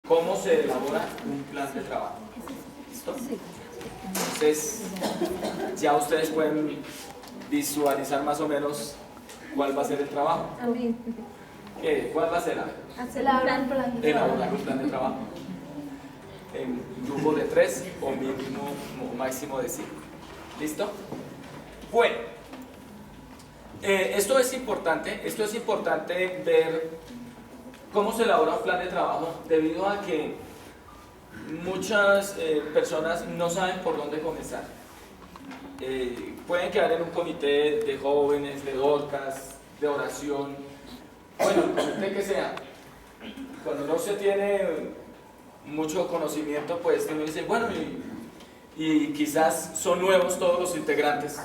cómo se elabora un plan de trabajo. ¿Listo? Entonces, ya ustedes pueden visualizar más o menos cuál va a ser el trabajo. ¿Cuál va a ser? Elaborar un plan de trabajo. Elaborar un plan de trabajo. En grupo de 3 o mínimo o máximo de 5. ¿Listo? Bueno, esto es importante ver cómo se elabora un plan de trabajo, debido a que muchas personas no saben por dónde comenzar. Pueden quedar en un comité de jóvenes, de dorcas, de oración, bueno, el comité que sea. Cuando no se tiene mucho conocimiento, pues uno dice, bueno, y quizás son nuevos todos los integrantes.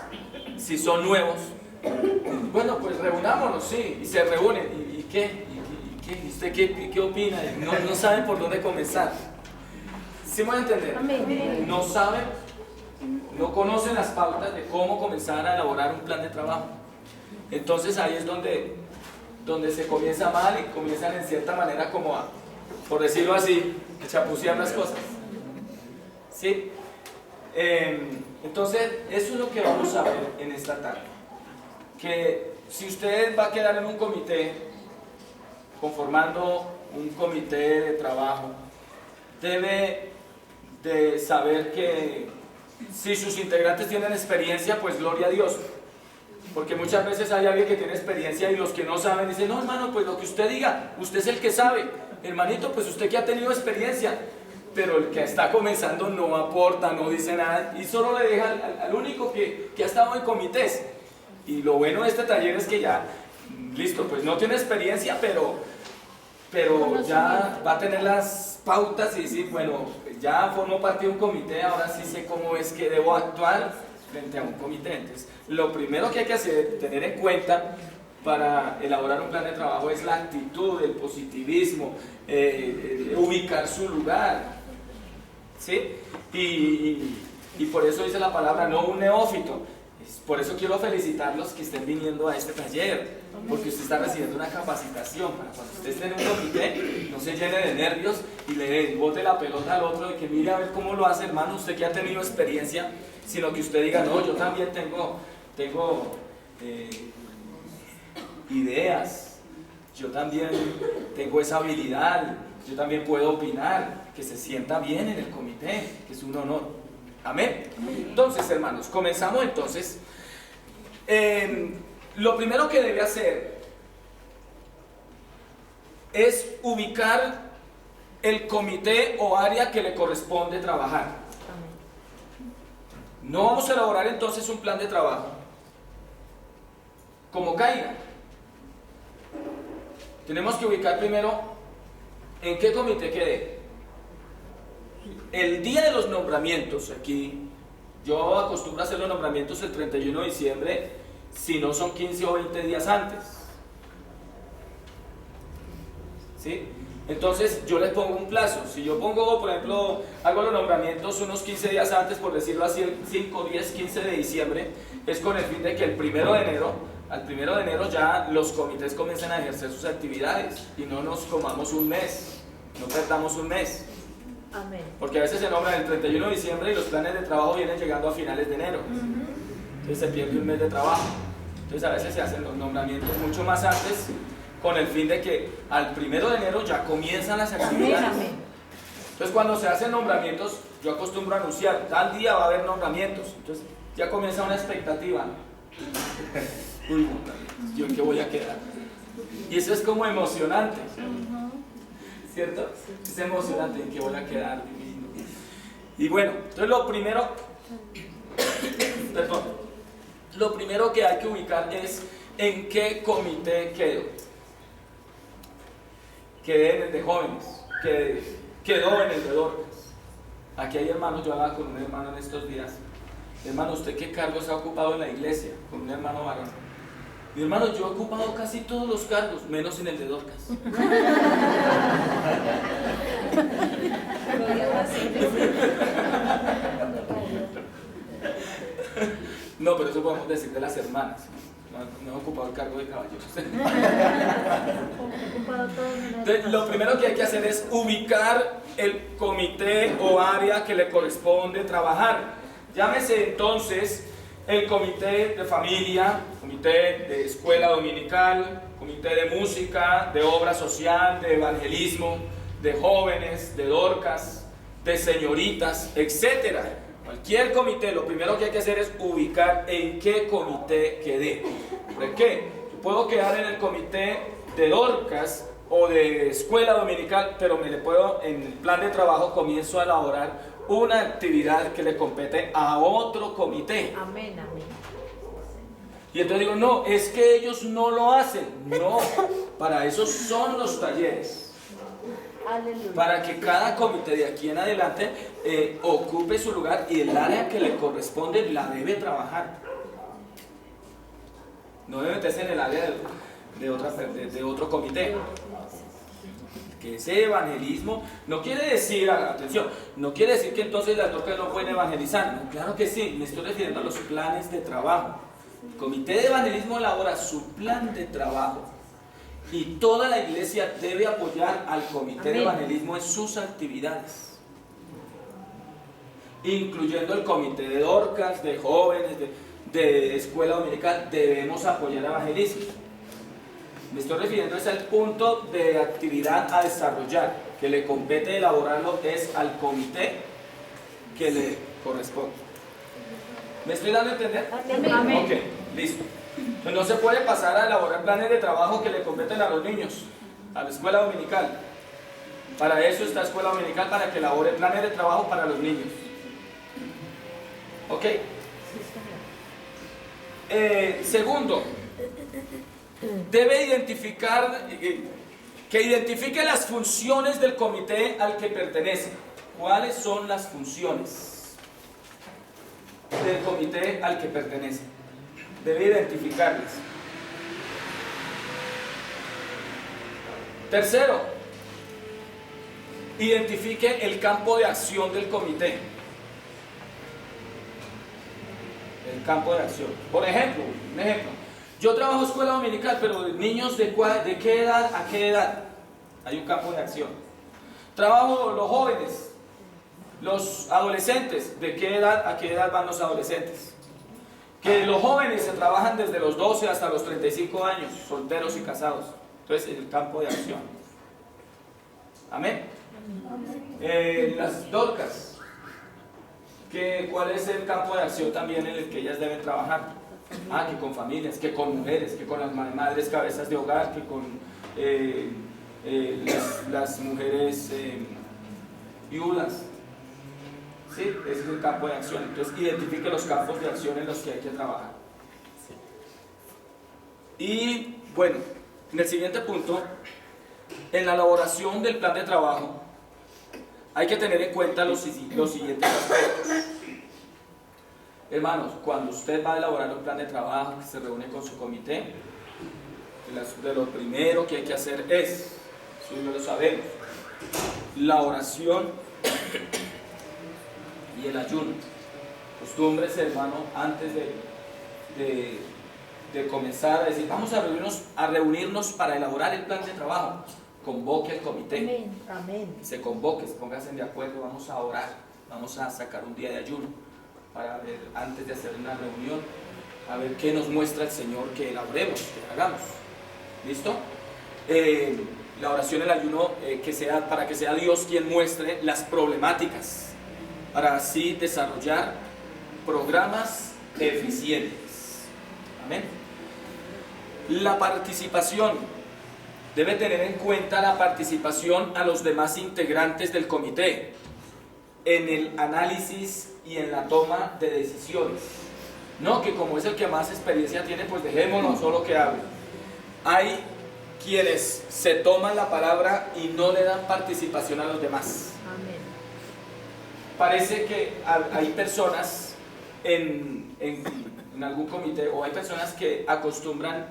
Si son nuevos, bueno, pues reunámonos, sí, y se reúnen. ¿Y qué? ¿Usted qué opina? No saben por dónde comenzar. ¿Sí me van a entender? Amén. No saben, no conocen las pautas de cómo comenzar a elaborar un plan de trabajo. Entonces ahí es donde se comienza mal y comienzan en cierta manera como a, por decirlo así, a chapucear las cosas. ¿Sí? Entonces, eso es lo que vamos a ver en esta tarde. Que si usted va a quedar en un comité, conformando un comité de trabajo, debe de saber que si sus integrantes tienen experiencia, pues gloria a Dios. Porque muchas veces hay alguien que tiene experiencia y los que no saben dicen, no hermano, pues lo que usted diga, usted es el que sabe. Hermanito, pues usted que ha tenido experiencia. Pero el que está comenzando no aporta, no dice nada y solo le deja al único que ha estado en comités. Y lo bueno de este taller es que ya, listo, pues no tiene experiencia, pero ya va a tener las pautas y decir, bueno, ya formo parte de un comité, ahora sí sé cómo es que debo actuar frente a un comité. Entonces, lo primero que hay que hacer, tener en cuenta para elaborar un plan de trabajo es la actitud, el positivismo, ubicar su lugar. ¿Sí? Y por eso dice la palabra, no un neófito. Por eso quiero felicitarlos que estén viniendo a este taller, porque usted está recibiendo una capacitación para cuando usted esté en un comité, no se llene de nervios y le bote la pelota al otro de que mire a ver cómo lo hace, hermano, usted que ha tenido experiencia, sino que usted diga, no, yo también tengo ideas, yo también tengo esa habilidad, yo también puedo opinar, que se sienta bien en el comité, que es un honor. Amén. Entonces, hermanos, comenzamos entonces. Lo primero que debe hacer es ubicar el comité o área que le corresponde trabajar. No vamos a elaborar entonces un plan de trabajo como caiga. Tenemos que ubicar primero en qué comité quedé. El día de los nombramientos, aquí yo acostumbro a hacer los nombramientos el 31 de diciembre, si no son 15 o 20 días antes. ¿Sí? Entonces yo les pongo un plazo. Si yo pongo, por ejemplo, hago los nombramientos unos 15 días antes, por decirlo así, el 5, 10, 15 de diciembre, es con el fin de que el 1 de enero, al 1 de enero ya los comités comiencen a ejercer sus actividades y no nos comamos un mes, no perdamos un mes. Amén. Porque a veces se nombra el 31 de diciembre y los planes de trabajo vienen llegando a finales de enero. Entonces se pierde un mes de trabajo. Entonces a veces se hacen los nombramientos mucho más antes, con el fin de que al 1 de enero ya comienzan las actividades. Entonces cuando se hacen nombramientos, yo acostumbro a anunciar, tal día va a haber nombramientos. Entonces ya comienza una expectativa. Uy, ¿yo en qué voy a quedar? Y eso es como emocionante. ¿Cierto? Es emocionante en qué voy a quedar. Y bueno, entonces lo primero que hay que ubicar es en qué comité quedo. Quedé en el de jóvenes, quedó en el de dorcas. Aquí hay hermanos, yo hablaba con un hermano en estos días. Hermano, ¿usted qué cargos ha ocupado en la iglesia? Con un hermano varón. Mi hermano, yo he ocupado casi todos los cargos, menos en el de dorcas. No, pero eso podemos decir de las hermanas. no he ocupado el cargo de caballeros. Ocupado todo en Entonces, lo primero que hay que hacer es ubicar el comité o área que le corresponde trabajar. Llámese entonces el comité de familia, comité de escuela dominical, comité de música, de obra social, de evangelismo, de jóvenes, de dorcas, de señoritas, etcétera. Cualquier comité, lo primero que hay que hacer es ubicar en qué comité quedé. ¿Por qué? Yo puedo quedar en el comité de dorcas o de escuela dominical, pero en el plan de trabajo comienzo a elaborar una actividad que le compete a otro comité. Amén, amén. Y entonces digo, no, es que ellos no lo hacen. No, para eso son los talleres. Aleluya. Para que cada comité de aquí en adelante ocupe su lugar y el área que le corresponde la debe trabajar. No debe meterse en el área de otro comité. Que ese evangelismo no quiere decir, atención, no quiere decir que entonces las dorcas no pueden evangelizar. No, claro que sí, me estoy refiriendo a los planes de trabajo. El comité de evangelismo elabora su plan de trabajo. Y toda la iglesia debe apoyar al comité de evangelismo en sus actividades, incluyendo el comité de dorcas, de jóvenes, de escuela dominical. Debemos apoyar el evangelismo. Me estoy refiriendo al punto de actividad a desarrollar, que le compete elaborarlo es al comité que le corresponde. ¿Me estoy dando a entender? Amén. Ok, listo. No se puede pasar a elaborar planes de trabajo que le competen a los niños, a la escuela dominical. Para eso está la escuela dominical, para que elabore planes de trabajo para los niños. ¿Ok? Segundo, debe identificar, que identifique las funciones del comité al que pertenece. ¿Cuáles son las funciones del comité al que pertenece? Debe identificarlas. Tercero, identifique el campo de acción del comité. El campo de acción. Por ejemplo, un ejemplo. Yo trabajo escuela dominical, pero niños de qué edad a qué edad. Hay un campo de acción. Trabajo los jóvenes, los adolescentes. ¿De qué edad a qué edad van los adolescentes? Que los jóvenes se trabajan desde los 12 hasta los 35 años, solteros y casados. Entonces, el campo de acción. Amén. Las dorcas. ¿Cuál es el campo de acción también en el que ellas deben trabajar? Que con familias, que con mujeres, que con las madres cabezas de hogar, que con las mujeres viudas. Sí, ese es el campo de acción. Entonces, identifique los campos de acción en los que hay que trabajar. Y bueno, en el siguiente punto, en la elaboración del plan de trabajo, hay que tener en cuenta los siguientes aspectos. Hermanos, cuando usted va a elaborar un plan de trabajo, que se reúne con su comité, de lo primero que hay que hacer es, eso ya lo sabemos, la oración y el ayuno. Costumbres, hermano, antes de comenzar a decir, vamos a reunirnos para elaborar el plan de trabajo, convoque al comité. Amén. Amén. Se convoque, pónganse de acuerdo, vamos a orar, vamos a sacar un día de ayuno para ver, antes de hacer una reunión, a ver qué nos muestra el Señor que elaboremos, que hagamos. ¿Listo? La oración y el ayuno, para que sea Dios quien muestre las problemáticas, para así desarrollar programas eficientes. Amén. La participación. Debe tener en cuenta la participación a los demás integrantes del comité en el análisis y en la toma de decisiones. No que como es el que más experiencia tiene, pues dejémoslo solo que hable. Hay quienes se toman la palabra y no le dan participación a los demás. Amén. Parece que hay personas en algún comité, o hay personas que acostumbran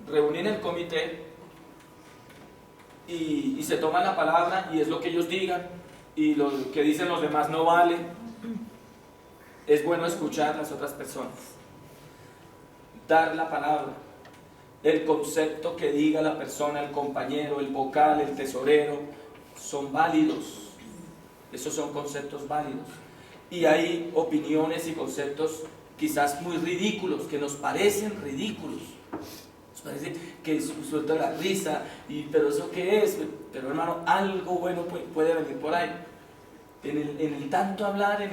reunir el comité y se toman la palabra y es lo que ellos digan, y lo que dicen los demás no vale. Es bueno escuchar a las otras personas, dar la palabra, el concepto que diga la persona, el compañero, el vocal, el tesorero, son válidos. Esos son conceptos válidos. Y hay opiniones y conceptos quizás muy ridículos, que nos parecen ridículos. Nos parece que suelta la risa, pero ¿eso qué es? Pero hermano, algo bueno puede venir por ahí. En el tanto hablar, en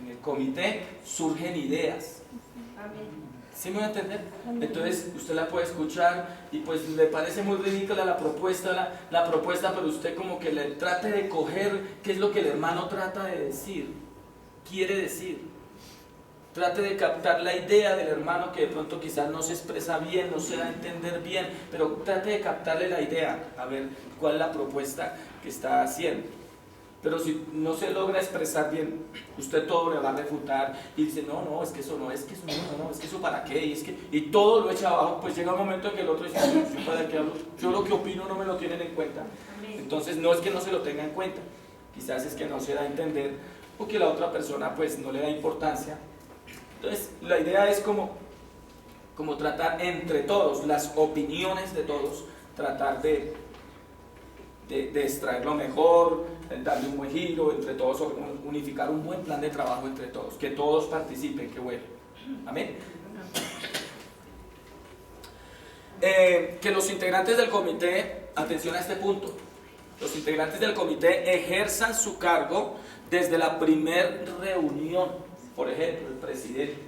el comité, surgen ideas. Amén. ¿Sí me voy a entender? Entonces usted la puede escuchar y pues le parece muy ridícula la propuesta, pero usted como que le trate de coger qué es lo que el hermano trata de decir, quiere decir. Trate de captar la idea del hermano que de pronto quizás no se expresa bien, no se da a entender bien, pero trate de captarle la idea, a ver cuál es la propuesta que está haciendo. Pero si no se logra expresar bien, usted todo le va a refutar y dice, no, es que eso no, es que eso no, es que eso para qué, y todo lo echa abajo, pues llega un momento en que el otro dice, ¿yo para qué hablo? Yo lo que opino no me lo tienen en cuenta. Entonces no es que no se lo tenga en cuenta, quizás es que no se da a entender o que la otra persona pues no le da importancia. Entonces la idea es como tratar entre todos, las opiniones de todos, tratar de extraer lo mejor, darle un buen giro entre todos, unificar un buen plan de trabajo entre todos, que todos participen, que bueno. Amén. Que los integrantes del comité, atención a este punto, los integrantes del comité ejerzan su cargo desde la primer reunión. Por ejemplo, el presidente,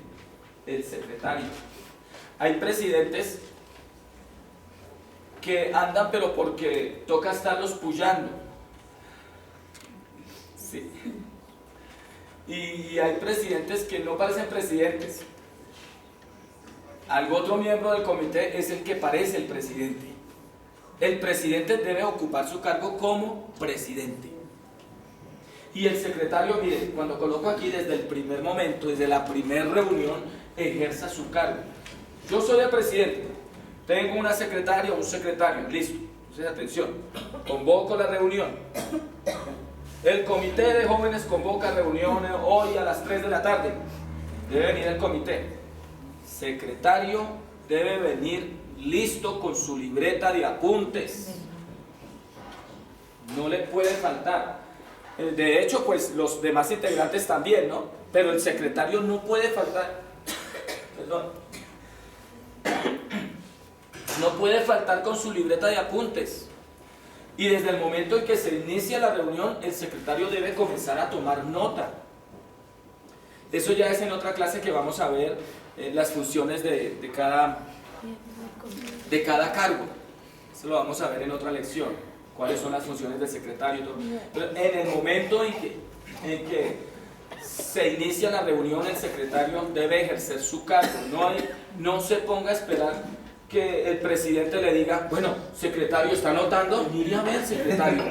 el secretario. Hay presidentes que andan pero porque toca estarlos puyando. Sí. Y hay presidentes que no parecen presidentes. Algún otro miembro del comité es el que parece el presidente. El presidente debe ocupar su cargo como presidente. Y el secretario, mire, cuando coloco aquí desde el primer momento, desde la primera reunión, ejerza su cargo. Yo soy el presidente, tengo una secretaria o un secretario, listo. Entonces, atención, convoco la reunión. El comité de jóvenes convoca reuniones hoy a las 3 de la tarde. Debe venir el comité. Secretario debe venir listo con su libreta de apuntes. No le puede faltar. De hecho, pues los demás integrantes también, ¿no? Pero el secretario no puede faltar. Perdón. No puede faltar con su libreta de apuntes. Y desde el momento en que se inicia la reunión, el secretario debe comenzar a tomar nota. Eso ya es en otra clase que vamos a ver las funciones de cada cargo. Eso lo vamos a ver en otra lección. Cuáles son las funciones del secretario y todo. Pero en el momento en que se inicia la reunión, el secretario debe ejercer su cargo. No se ponga a esperar que el presidente le diga, bueno, secretario, ¿está anotando? Mire a ver, secretario.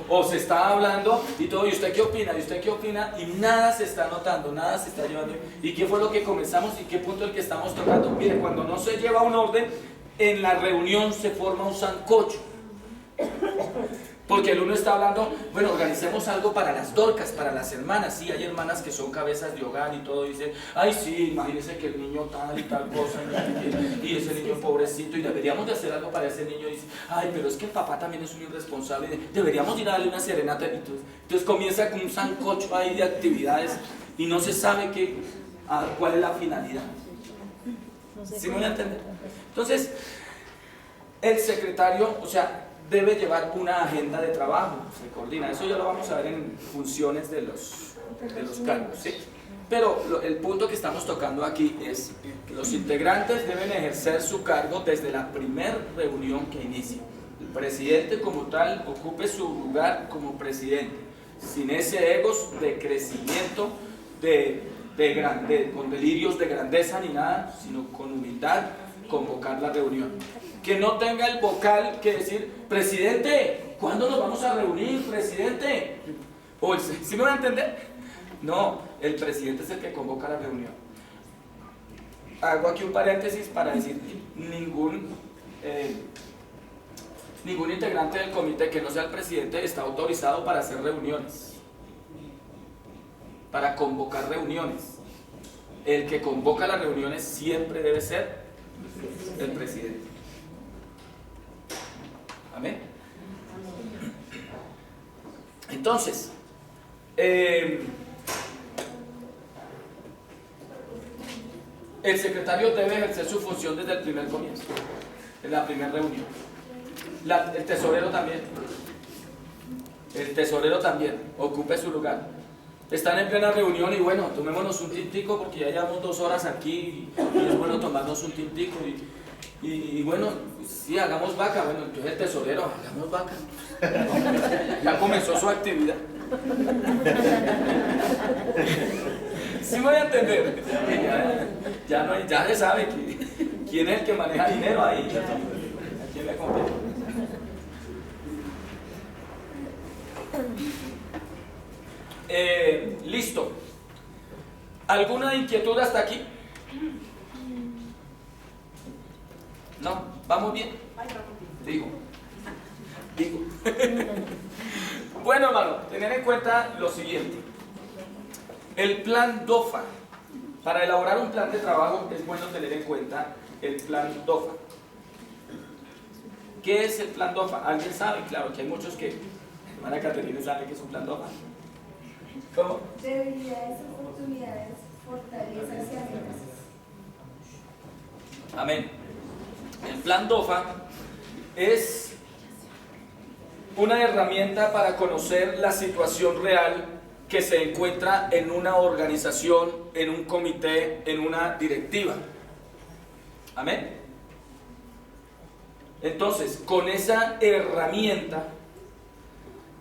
O se está hablando y todo, ¿y usted qué opina? ¿Y usted qué opina? Y nada se está anotando, nada se está llevando. ¿Y qué fue lo que comenzamos y qué punto el que estamos tocando? Mire, cuando no se lleva un orden, en la reunión se forma un sancocho. Porque el uno está hablando, bueno, organicemos algo para las dorcas, para las hermanas. Sí, hay hermanas que son cabezas de hogar y todo, dicen, ay sí, imagínense que el niño tal y tal cosa, y ese niño pobrecito, y deberíamos de hacer algo para ese niño. Y dice, ay, pero es que el papá también es un irresponsable, deberíamos ir a darle una serenata. Entonces comienza con un sancocho ahí de actividades y no se sabe cuál es la finalidad. ¿Sí me voy a entender? Entonces, el secretario, o sea, debe llevar una agenda de trabajo, se coordina. Eso ya lo vamos a ver en funciones de los cargos, ¿sí? Pero el punto que estamos tocando aquí es que los integrantes deben ejercer su cargo desde la primera reunión que inicia. El presidente como tal ocupe su lugar como presidente, sin ese egos de crecimiento, con delirios de grandeza ni nada, sino con humildad, convocar la reunión. Que no tenga el vocal que decir, presidente, ¿cuándo nos vamos a reunir, presidente? ¿Sí me van a entender? No, el presidente es el que convoca la reunión. Hago aquí un paréntesis para decir, ningún integrante del comité que no sea el presidente está autorizado para hacer reuniones, para convocar reuniones. el que convoca las reuniones siempre debe ser el presidente. Amén. Entonces, el secretario debe ejercer su función desde el primer comienzo, en la primera reunión. El tesorero también. El tesorero también, ocupe su lugar. Están en plena reunión y bueno, tomémonos un tintico porque ya llevamos 2 horas aquí y es bueno tomarnos un tintico y bueno, sí, hagamos vaca. Bueno, entonces el tesorero, hagamos vaca. Ya comenzó su actividad. ¿Sí me voy a entender? Ya se sabe quién es el que maneja dinero ahí. ¿A quién le compete? Listo. ¿Alguna inquietud hasta aquí? ¿No? ¿Vamos bien? Digo. Bueno, hermano, tener en cuenta lo siguiente. El plan DOFA. Para elaborar un plan de trabajo es bueno tener en cuenta el plan DOFA. ¿Qué es el plan DOFA? ¿Alguien sabe? Claro que hay muchos que... Hermana Caterina sabe que es un plan DOFA. ¿Cómo? Debilidades, oportunidades, fortalezas y amenazas. Amén. El plan DOFA es una herramienta para conocer la situación real que se encuentra en una organización, en un comité, en una directiva. Amén. Entonces, con esa herramienta,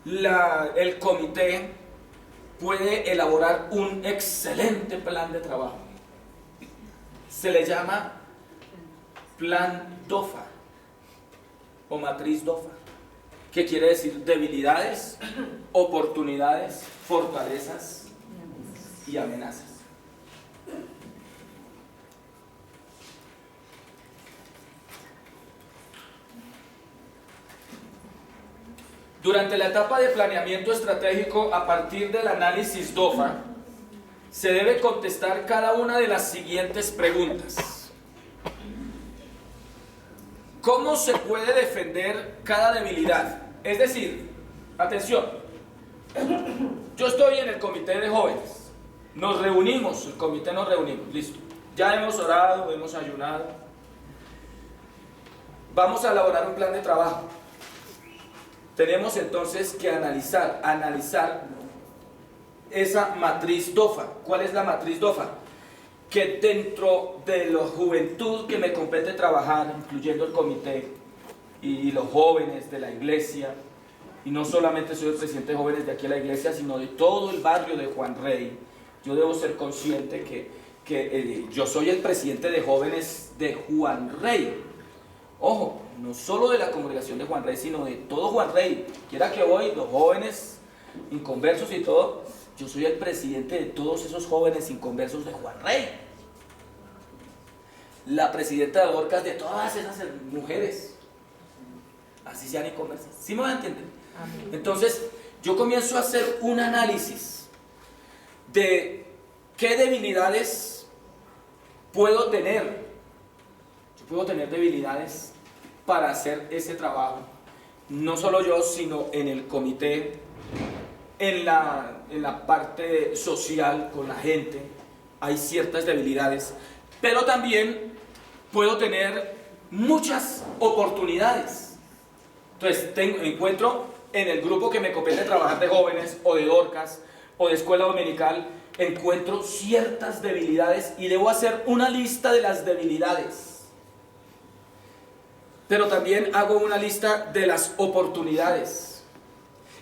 el comité puede elaborar un excelente plan de trabajo. Se le llama plan DOFA o matriz DOFA, que quiere decir debilidades, oportunidades, fortalezas y amenazas. Durante la etapa de planeamiento estratégico, a partir del análisis DOFA, se debe contestar cada una de las siguientes preguntas. ¿Cómo se puede defender cada debilidad? Es decir, atención, yo estoy en el comité de jóvenes, nos reunimos, el comité nos reunimos, listo. Ya hemos orado, hemos ayunado, vamos a elaborar un plan de trabajo. Tenemos entonces que analizar esa matriz DOFA. ¿Cuál es la matriz DOFA? Que dentro de la juventud que me compete trabajar, incluyendo el comité y los jóvenes de la iglesia, y no solamente soy el presidente de jóvenes de aquí a la iglesia, sino de todo el barrio de Juan Rey, yo debo ser consciente que yo soy el presidente de jóvenes de Juan Rey. Ojo, no solo de la congregación de Juan Rey, sino de todo Juan Rey. Quiera que hoy los jóvenes inconversos y todo, yo soy el presidente de todos esos jóvenes inconversos de Juan Rey. La presidenta de Orcas de todas esas mujeres, así sean inconversas. ¿Sí me van a entender? Amén. Entonces, yo comienzo a hacer un análisis de qué debilidades puedo tener. Puedo tener debilidades para hacer ese trabajo, no solo yo, sino en el comité, en la parte social con la gente, hay ciertas debilidades, pero también puedo tener muchas oportunidades. Entonces encuentro en el grupo que me compete trabajar de jóvenes, o de Dorcas, o de escuela dominical, encuentro ciertas debilidades y debo hacer una lista de las debilidades. Pero también hago una lista de las oportunidades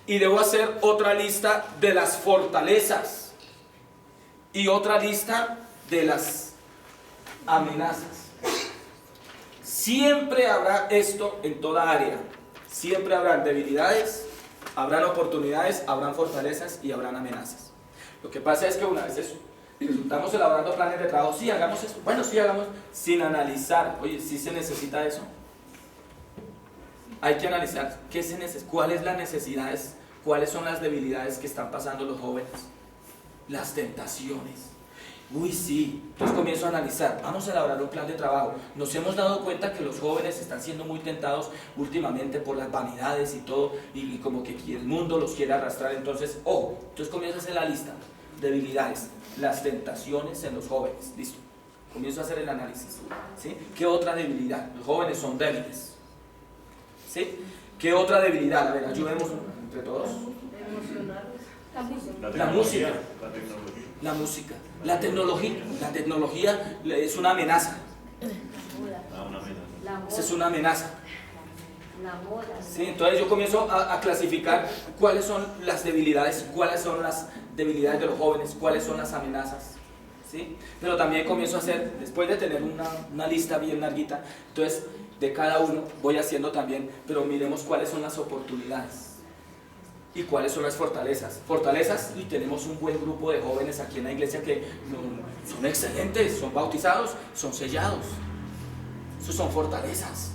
y debo hacer otra lista de las fortalezas y otra lista de las amenazas. Siempre habrá esto en toda área. Siempre habrán debilidades, habrán oportunidades, habrán fortalezas y habrán amenazas. Lo que pasa es que una vez eso, estamos elaborando planes de trabajo, sí, hagamos eso, bueno, sí, hagamos, sin analizar, oye, ¿sí se necesita eso? Hay que analizar qué se necesita, cuáles las necesidades, cuáles son las debilidades que están pasando los jóvenes, las tentaciones. Uy, sí. Entonces comienzo a analizar, vamos a elaborar un plan de trabajo. Nos hemos dado cuenta que los jóvenes están siendo muy tentados últimamente por las vanidades y todo, y como que el mundo los quiere arrastrar. Entonces, ojo, entonces comienzo a hacer la lista. Debilidades, las tentaciones en los jóvenes. Listo. Comienzo a hacer el análisis. ¿Sí? ¿Qué otra debilidad? Los jóvenes son débiles. ¿Sí? ¿Qué otra debilidad? A ver, ayudemos entre todos. La música. La música. La tecnología es una amenaza. Esa es una amenaza. ¿Sí? Entonces yo comienzo a clasificar cuáles son las debilidades, cuáles son las debilidades de los jóvenes, cuáles son las amenazas. ¿Sí? Pero también comienzo a hacer, después de tener una lista bien larguita, entonces de cada uno voy haciendo también, pero miremos cuáles son las oportunidades y cuáles son las fortalezas. Fortalezas, y tenemos un buen grupo de jóvenes aquí en la iglesia que son excelentes, son bautizados, son sellados. Esos son fortalezas.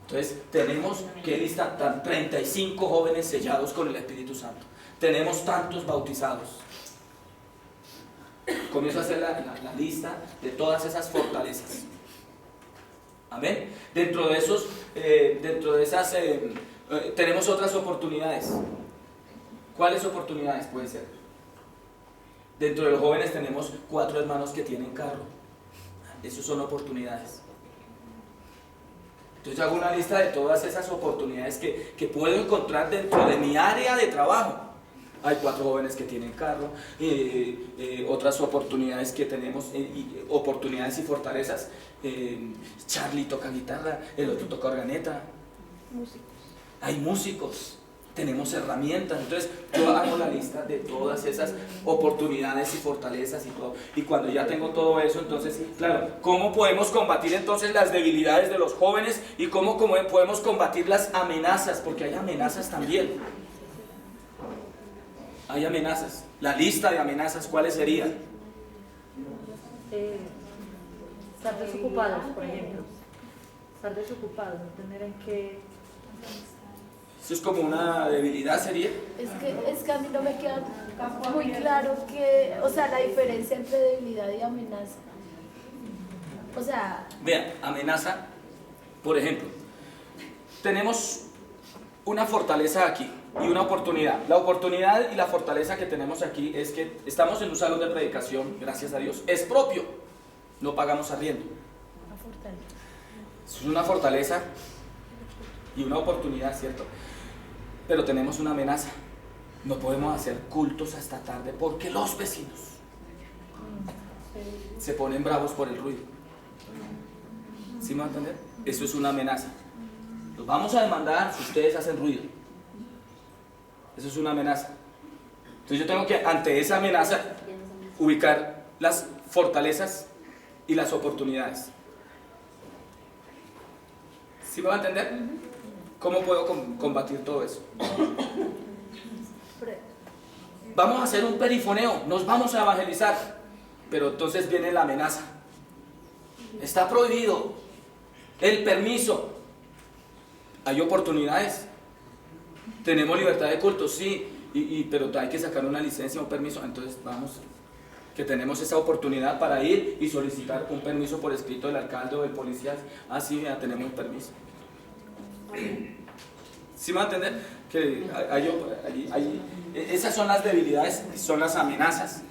Entonces tenemos que listar 35 jóvenes sellados con el Espíritu Santo. Tenemos tantos bautizados. Comienzo a hacer la lista de todas esas fortalezas. Amén. Dentro de esas tenemos otras oportunidades. ¿Cuáles oportunidades pueden ser? Dentro de los jóvenes tenemos 4 hermanos que tienen carro. Esas son oportunidades. Entonces hago una lista de todas esas oportunidades que puedo encontrar dentro de mi área de trabajo. Hay 4 jóvenes que tienen carro, otras oportunidades que tenemos, oportunidades y fortalezas. Charlie toca guitarra, el otro toca organeta. Hay músicos, tenemos herramientas. Entonces yo hago la lista de todas esas oportunidades y fortalezas y todo. Y cuando ya tengo todo eso, entonces, claro, ¿cómo podemos combatir entonces las debilidades de los jóvenes? Y cómo podemos combatir las amenazas, porque hay amenazas también. Hay amenazas. La lista de amenazas, ¿cuáles serían? Estar desocupados, por ejemplo. Estar desocupados, no tener en qué... Eso es como una debilidad, ¿sería? Es que a mí no me queda muy claro o sea, la diferencia entre debilidad y amenaza. O sea... Vean, amenaza, por ejemplo, tenemos una fortaleza aquí y una oportunidad. La oportunidad y la fortaleza que tenemos aquí es que estamos en un salón de predicación, gracias a Dios, es propio, no pagamos arriendo. Es una fortaleza y una oportunidad, ¿cierto? Pero tenemos una amenaza. No podemos hacer cultos hasta tarde porque los vecinos se ponen bravos por el ruido. ¿Sí me van a entender? Eso es una amenaza. Los vamos a demandar si ustedes hacen ruido. Eso es una amenaza. Entonces yo tengo que, ante esa amenaza, ubicar las fortalezas y las oportunidades. ¿Sí me va a entender? ¿Cómo puedo combatir todo eso? Vamos a hacer un perifoneo, nos vamos a evangelizar, pero entonces viene la amenaza. Está prohibido el permiso. Hay oportunidades. Tenemos libertad de culto, sí, pero hay que sacar una licencia, un permiso. Entonces vamos, que tenemos esa oportunidad para ir y solicitar un permiso por escrito del alcalde o del policía. Ah, sí, ya tenemos un permiso. ¿Sí me va a entender? Que esas son las debilidades, son las amenazas.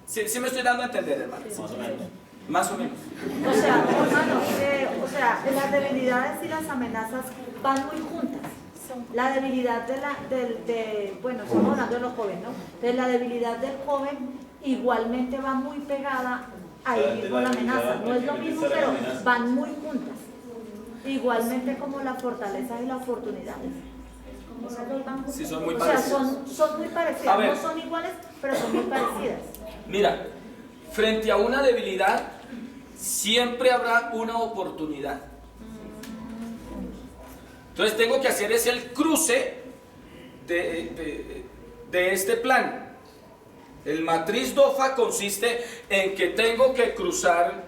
¿Sí me estoy dando a entender, hermano? Más o menos. Más o menos. O sea, hermano, las debilidades y las amenazas van muy juntas. La debilidad bueno, estamos hablando de los jóvenes, ¿no? Entonces la debilidad del joven igualmente va muy pegada a ir con la amenaza. No es lo mismo, pero van muy juntas. Igualmente como la fortaleza y las oportunidades. Esas dos van juntas. Sí, son muy parecidas. O parecidas. sea, son muy parecidas. No son iguales, pero son muy parecidas. Mira, frente a una debilidad, siempre habrá una oportunidad. Entonces tengo que hacer el cruce de este plan. El matriz DOFA consiste en que tengo que cruzar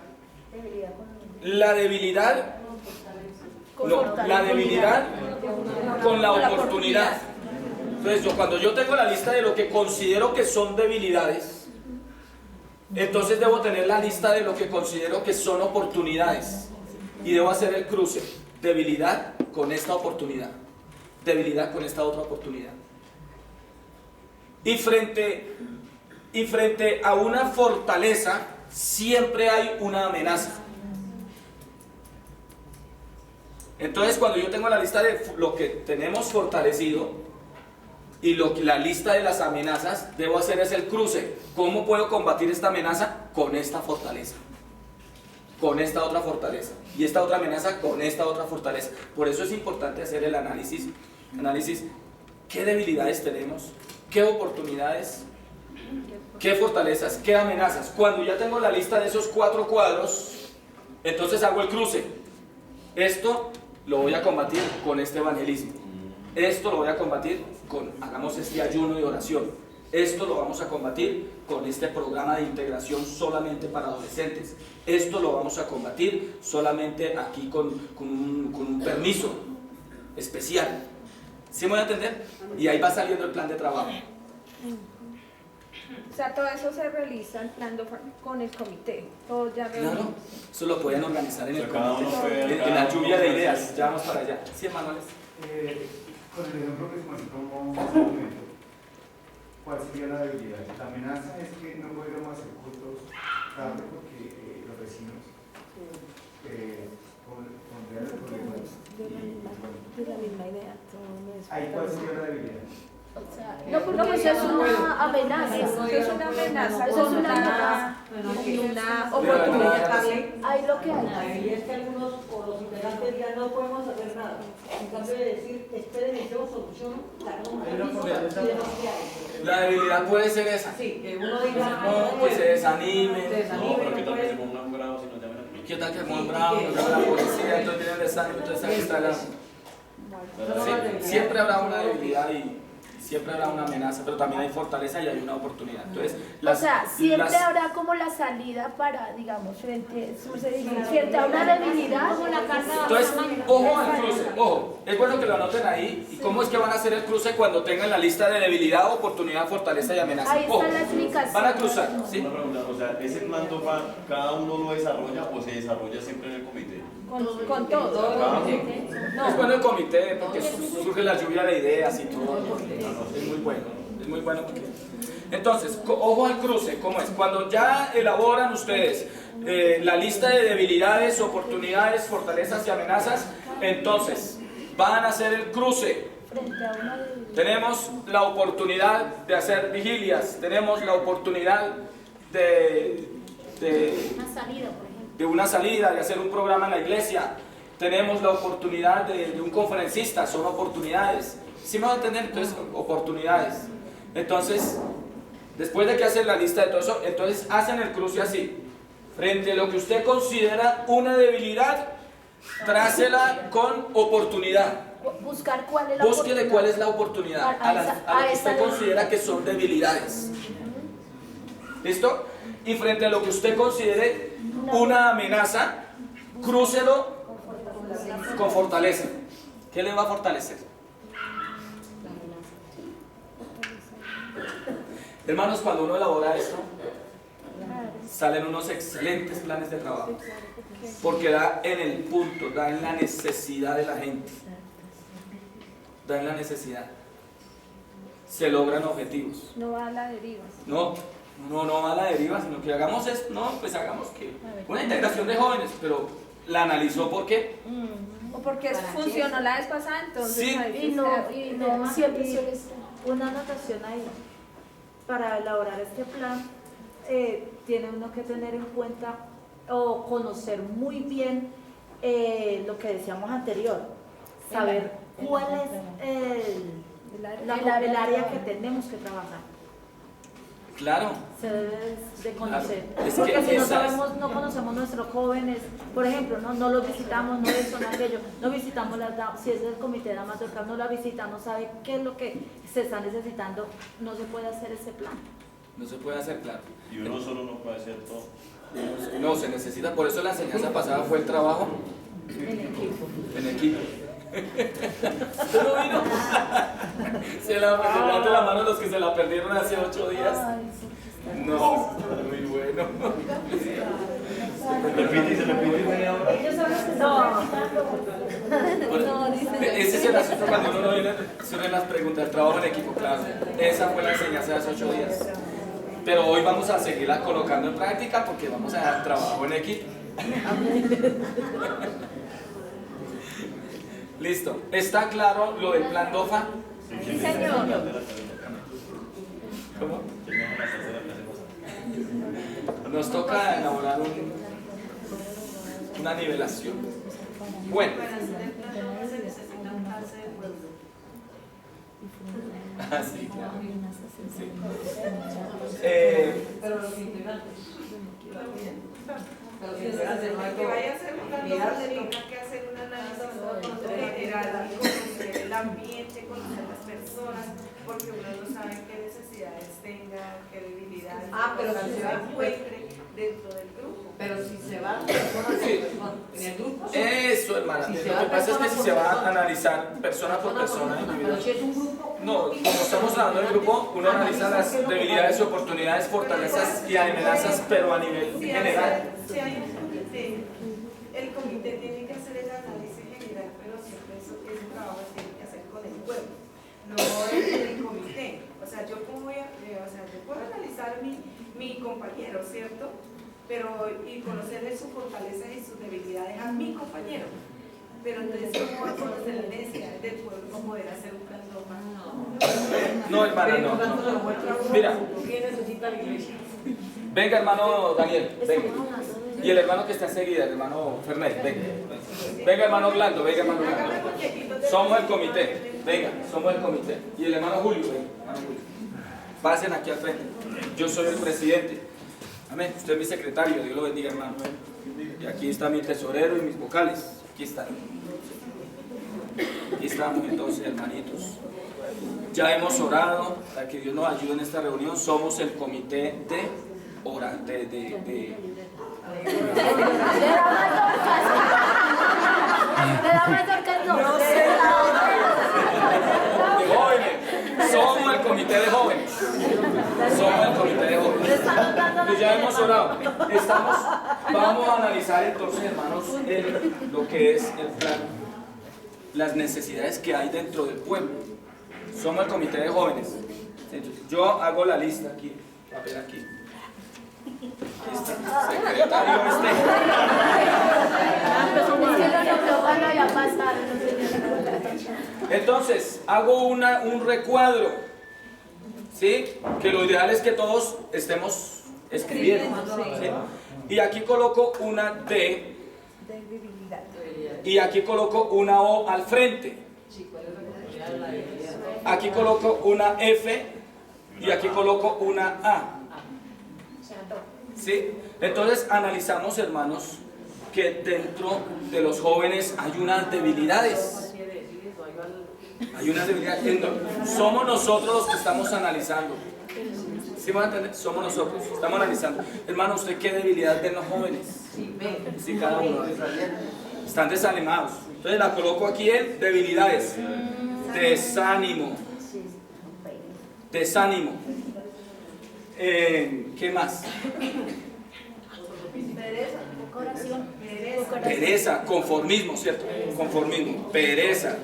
la debilidad, la debilidad con la oportunidad. Entonces cuando yo tengo la lista de lo que considero que son debilidades, Entonces debo tener la lista de lo que considero que son oportunidades y debo hacer el cruce, debilidad con esta oportunidad, debilidad con esta otra oportunidad. Y frente a una fortaleza siempre hay una amenaza. Entonces cuando yo tengo la lista de lo que tenemos fortalecido y la lista de las amenazas, debo hacer es el cruce. ¿Cómo puedo combatir esta amenaza? Con esta fortaleza, con esta otra fortaleza, y esta otra amenaza con esta otra fortaleza. Por eso es importante hacer el análisis, qué debilidades tenemos, qué oportunidades, qué fortalezas, qué amenazas. Cuando ya tengo la lista de esos 4 cuadros, entonces hago el cruce. Esto lo voy a combatir con este evangelismo. Esto lo voy a combatir con, hagamos este ayuno y oración. Esto lo vamos a combatir con este programa de integración solamente para adolescentes. Esto lo vamos a combatir solamente aquí con un permiso especial. ¿Sí me voy a entender? Y ahí va saliendo el plan de trabajo. O sea, todo eso se realiza en plan con el comité. Todo ya Claro, eso lo pueden organizar en el comité, en la lluvia de ideas. Ya vamos para allá. Sí, Manuel. Con el ejemplo que se mostró hace un momento, ¿cuál sería la debilidad? La amenaza es que no podríamos hacer cultos tarde porque los vecinos pondrían el problema. De la misma idea. Ahí, ¿cuál sería la debilidad? No, porque eso es una amenaza. Eso es una amenaza. Eso es una amenaza. Una oportunidad. Hay lo que hay. Ahí es que algunos o los integrantes ya no podemos hacer nada. En cambio de decir, esperen, yo soluciono, sacamos un permiso y vemos qué hay. La debilidad puede ser esa. Sí, que uno diga, No, que se desanime. se desanime, No, pero que no tal vez puede. se ponga un bravo si nos llaman a la ¿Qué tal que muy bravo? Nos llama la policía, entonces viene el desánimo, entonces aquí está la... Sí, siempre habrá una debilidad y siempre habrá una amenaza, pero también hay fortaleza y hay una oportunidad. Entonces, Siempre habrá como la salida para, digamos, frente a una debilidad. Entonces, ojo al cruce, ojo. Es bueno que lo anoten ahí. ¿Y cómo es que van a hacer el cruce cuando tengan la lista de debilidad, oportunidad, fortaleza y amenaza? Ahí Ojo, está la explicación. van a cruzar, ¿sí? Una pregunta, o sea, ¿ese plan TOFA cada uno lo desarrolla o se desarrolla siempre en el comité? Con todo. Es bueno el comité porque surge la lluvia de ideas y todo. Es muy bueno porque... Entonces, ojo al cruce, ¿cómo es? Cuando ya elaboran ustedes la lista de debilidades, oportunidades, fortalezas y amenazas, entonces van a hacer el cruce. Frente a una debilidad. Tenemos la oportunidad de hacer vigilias, tenemos la oportunidad de Una salida, por ejemplo. de una salida, de hacer un programa en la iglesia, tenemos la oportunidad de un conferencista, son oportunidades. ¿Sí me van a entender? Entonces, oportunidades. Entonces, después de que hacen la lista de todo eso, entonces hacen el cruce así. Frente a lo que usted considera una debilidad, trácela con oportunidad. Buscar cuál es la Búsquele oportunidad. cuál es la oportunidad a lo que esa usted considera que son debilidades. ¿Listo? Y frente a lo que usted considere una amenaza, crúcelo con fortaleza. ¿Qué le va a fortalecer? Hermanos, cuando uno elabora esto, salen unos excelentes planes de trabajo, porque da en el punto, da en la necesidad de la gente, da en la necesidad, se logran objetivos. No va a la deriva. No va a la deriva, sino que hagamos esto, pues hagamos que una integración de jóvenes, pero la analizó ¿por qué? O porque funcionó la vez pasada, entonces Sí. ahí Y no siempre suele ser. Una anotación ahí. Para elaborar este plan, tiene uno que tener en cuenta o conocer muy bien lo que decíamos anterior. Saber cuál es el área que tenemos que trabajar. Claro, Se debe de conocer. Claro, es Porque que si no esa es- sabemos, no conocemos nuestros jóvenes, por ejemplo, no los visitamos, no esto, no aquello, no visitamos si es del comité de damas del campo, no la visita, no sabe qué es lo que se está necesitando, no se puede hacer ese plan. no se puede hacer claro. Y uno solo no puede hacer todo. No, se necesita, por eso la enseñanza pasada fue el trabajo en equipo. Usted no vino. Se levante la mano los que se la perdieron hace 8 días. No, muy bueno. Repite y se repite media hora. Ellos son los que están practicando. No, dice. Ese es el asunto cuando uno no viene sobre las preguntas, el trabajo en equipo, claro. Esa fue la enseñanza de hace 8 días. Pero hoy vamos a seguirla colocando en práctica porque vamos a dar trabajo en equipo. Listo. ¿Está claro lo del plan DOFA? Sí, señor. ¿Cómo? Nos toca elaborar una nivelación. Bueno. Ah, sí, claro. Sí. Pero los integrantes. Que vaya a hacer un plan donde tenga que hacer un análisis general, conocer el ambiente, conocer las personas, porque uno no sabe qué necesidades tenga, qué debilidades, Pero cosas si se se va, encuentre dentro del grupo. Pero si se va persona Sí. por persona, en el grupo. Eso, hermana. Si Lo se que va pasa es que persona si por se va a persona, analizar persona por persona, Pero individual. si es un grupo. No, como estamos hablando del grupo, uno analiza las debilidades y oportunidades, fortalezas y amenazas, pero a nivel Si general. hay un comité, el comité tiene que hacer el análisis general, pero siempre eso es un trabajo que tiene que hacer con el pueblo, no el comité. O sea, yo puedo analizar mi compañero, ¿cierto? Pero y conocerle sus fortalezas y sus debilidades a mi compañero. Pero entonces, ¿cómo va a conocer las necesidades del pueblo para poder hacer un plan normal? No, hermana, no. Mira, ¿Quién necesita la iglesia? venga, hermano Daniel, venga. Y el hermano que está enseguida, el hermano Fernet, venga. Venga, hermano Orlando, venga, hermano Orlando. Somos el comité, venga, somos el comité. Y el hermano Julio, venga, hermano Julio. Pasen aquí al frente. Yo soy el presidente. Amén. Usted es mi secretario, Dios lo bendiga, hermano. Y aquí está mi tesorero y mis vocales. Aquí están. Aquí estamos entonces, hermanitos. Ya hemos orado para que Dios nos ayude en esta reunión. Somos el comité de orantes de jóvenes. Somos el comité de jóvenes. Somos el comité de jóvenes. Pues ya hemos orado. Vamos a analizar entonces, hermanos, lo que es el plan, las necesidades que hay dentro del pueblo. Somos el comité de jóvenes. Entonces, yo hago la lista aquí, papel aquí. Aquí está, secretario Entonces, hago un recuadro, ¿sí? Que lo ideal es que todos estemos escribiendo, ¿sí? Y aquí coloco una D y aquí coloco una O al frente. Aquí coloco una F y aquí coloco una A. ¿Sí? Entonces analizamos, hermanos, que dentro de los jóvenes hay unas debilidades. Hay unas debilidades. Somos nosotros los que estamos analizando. ¿Sí me van a entender? Somos nosotros. Estamos analizando. Hermano, ¿usted qué debilidad ven los jóvenes? Sí, cada uno. Están desanimados. Entonces la coloco aquí en debilidades. Desánimo. Desánimo. ¿Qué más? Pereza, conformismo, ¿cierto? Conformismo, pereza.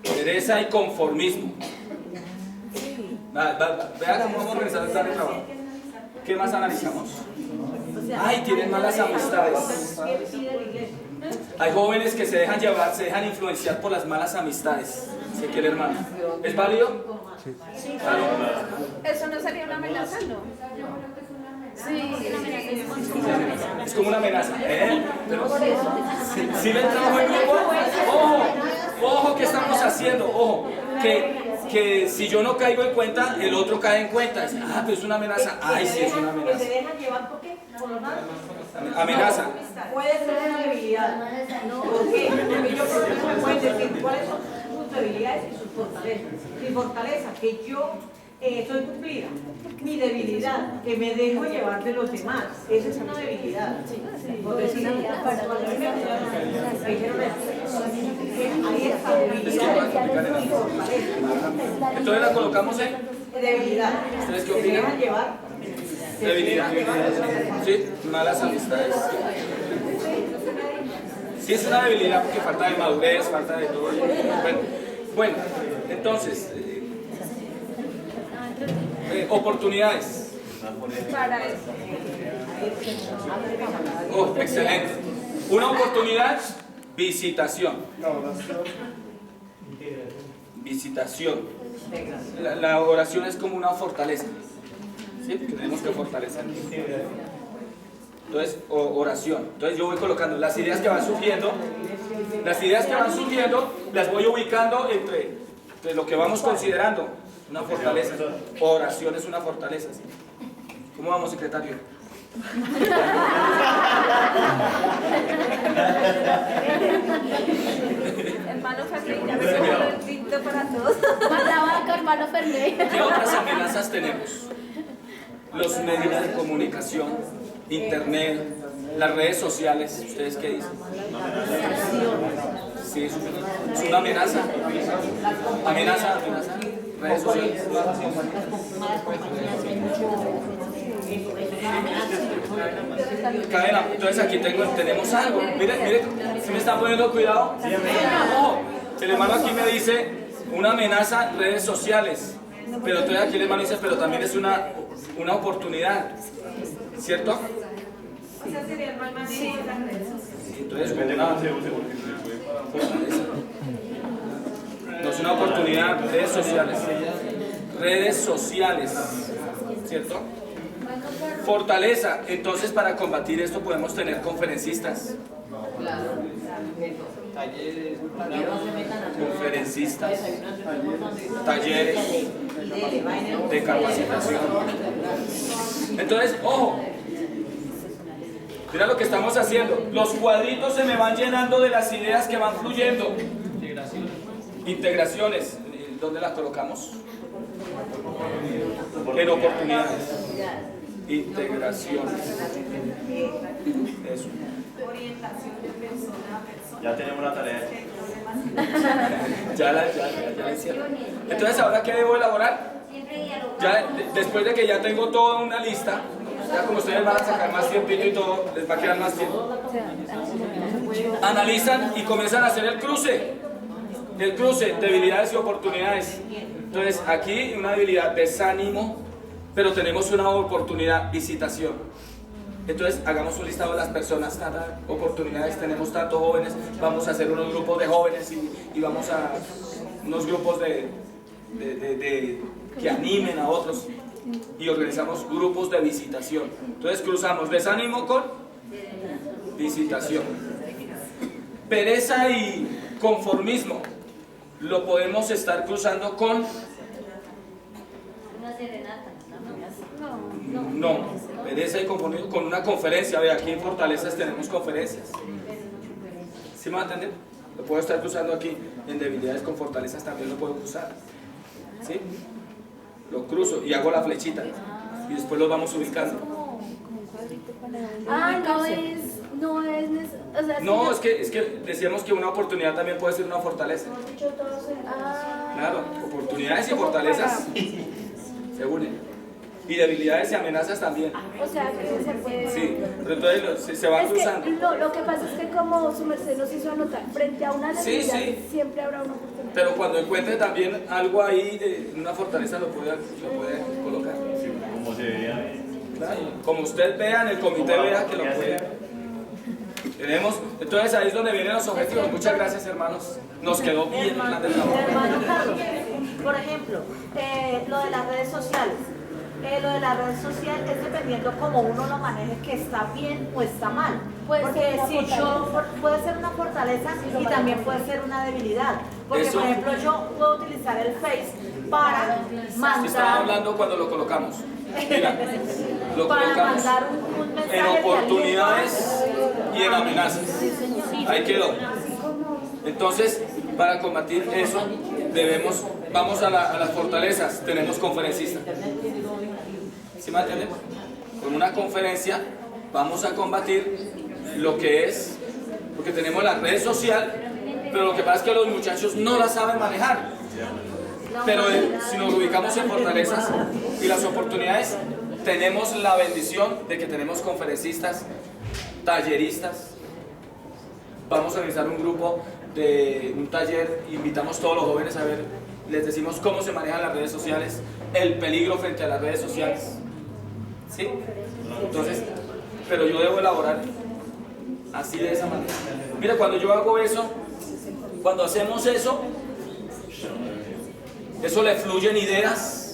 Pereza y conformismo. Vea cómo vamos a organizar el plan de trabajo. ¿Qué más analizamos? Ay, tienen malas amistades. Hay jóvenes que se dejan llevar, se dejan influenciar por las malas amistades. ¿Sí quiere, hermano? ¿Es válido? Sí, eso no sería una amenaza, ¿no? Sí, Es como una amenaza. Pero si le trabajo en grupo, ojo, ojo, ¿qué estamos haciendo? Ojo, que si yo no caigo en cuenta, el otro cae en cuenta. Dice, ah, pero es una amenaza. Ay, sí, es una Que amenaza. se dejan llevar, ¿por qué? Por lo tanto. Amenaza. Puede ser una debilidad. ¿Por qué? Porque yo creo que me pueden decir cuáles son sus debilidades y sus fortalezas. Mi fortaleza, que yo soy cumplida. Mi debilidad, que me dejo llevar de los demás. Esa es una debilidad. Por decir, cuando a mí me dijeron eso, ahí está debilidad y fortaleza. Entonces la colocamos en Debilidad. ¿Ustedes qué Que se opinan? dejan llevar Debilidad. Sí, malas amistades. Sí, es una debilidad porque falta de madurez, falta de todo. Bueno, entonces, oportunidades. Para eso. Oh, excelente. Una oportunidad, visitación. Visitación. La oración es como una fortaleza. ¿Sí? Tenemos que fortalecer. Entonces, oración. Entonces yo voy colocando las ideas que van surgiendo. Las ideas que van surgiendo las voy ubicando entre lo que vamos considerando una fortaleza. Oración es una fortaleza. ¿Sí? ¿Cómo vamos, secretario? Hermano Fernández, ya me pongo el tinto para todos. La vaca, hermano Fernández. ¿Qué otras amenazas tenemos? Los medios de comunicación, internet, las redes sociales. ¿Ustedes qué dicen? Sí, es una amenaza. Amenaza. Redes sociales. Cadena. Entonces aquí tenemos algo. Mire, ¿se me están poniendo cuidado? Ojo, el hermano aquí me dice una amenaza, redes sociales. Pero entonces aquí el hermano dice, pero también es una oportunidad. ¿Cierto? O sea, sería el mal manejo de las redes sociales. Entonces, no es una oportunidad, redes sociales. Redes sociales, ¿cierto? Fortaleza. Entonces, para combatir esto podemos tener conferencistas. Conferencistas, talleres de capacitación. Entonces, ojo, mira lo que estamos haciendo. Los cuadritos se me van llenando de las ideas que van fluyendo. Integraciones. ¿Dónde las colocamos? En oportunidades. Integraciones. Eso. Orientación de persona a persona. Ya tenemos la tarea. Ya la hicieron. Entonces, ¿ahora qué debo elaborar? Ya, después de que ya tengo toda una lista, ya como ustedes van a sacar más tiempito y todo, les va a quedar más tiempo. Analizan y comienzan a hacer el cruce. El cruce, debilidades y oportunidades. Entonces, aquí una debilidad, desánimo, pero tenemos una oportunidad, visitación. Entonces, hagamos un listado de las personas, tantas oportunidades tenemos, tantos jóvenes, vamos a hacer unos grupos de jóvenes y vamos a unos grupos que animen a otros y organizamos grupos de visitación. Entonces, cruzamos desánimo con visitación. Pereza y conformismo lo podemos estar cruzando con... No, pereza y conformismo con una conferencia. Ve, aquí en Fortalezas tenemos conferencias. ¿Sí me va a entender? Lo puedo estar cruzando aquí. En debilidades con fortalezas también lo puedo cruzar. ¿Sí? Lo cruzo y hago la flechita. Y después los vamos ubicando. O sea, No, es que decíamos que una oportunidad también puede ser una fortaleza. Claro, oportunidades y fortalezas se unen. Y debilidades y amenazas también. O sea, que se puede... Sí, pero entonces se va cruzando. Lo que pasa es que como su merced nos hizo anotar, frente a una debilidad siempre habrá una oportunidad. Pero cuando encuentre también algo ahí de una fortaleza lo puede colocar. Sí, como se veía. Claro, como usted vea en el comité, vea que lo puede. Tenemos, entonces ahí es donde vienen los objetivos. Muchas gracias, hermanos. Nos quedó bien el plan de trabajo. Hermano Carlos, por ejemplo, lo de las redes sociales. Lo de la red social es dependiendo cómo uno lo maneje, que está bien o está mal. Porque si puede ser una fortaleza y también puede ser una debilidad. Porque, por ejemplo, yo puedo utilizar el Face para mandar... Estaba hablando cuando lo colocamos. Mira, lo para colocamos mandar un mensaje en oportunidades y en amenazas. Ahí quedó. Entonces, para combatir eso, vamos a las fortalezas, tenemos conferencistas. ¿Sí me entienden? Con una conferencia vamos a combatir lo que es, porque tenemos la red social, pero lo que pasa es que los muchachos no la saben manejar. Pero si nos ubicamos en fortalezas y las oportunidades, tenemos la bendición de que tenemos conferencistas, talleristas. Vamos a realizar un grupo de un taller, invitamos a todos los jóvenes a ver, les decimos cómo se manejan las redes sociales, el peligro frente a las redes sociales. ¿Sí? Entonces, pero yo debo elaborar así de esa manera. Mira, cuando yo hago eso, cuando hacemos eso, eso le fluyen ideas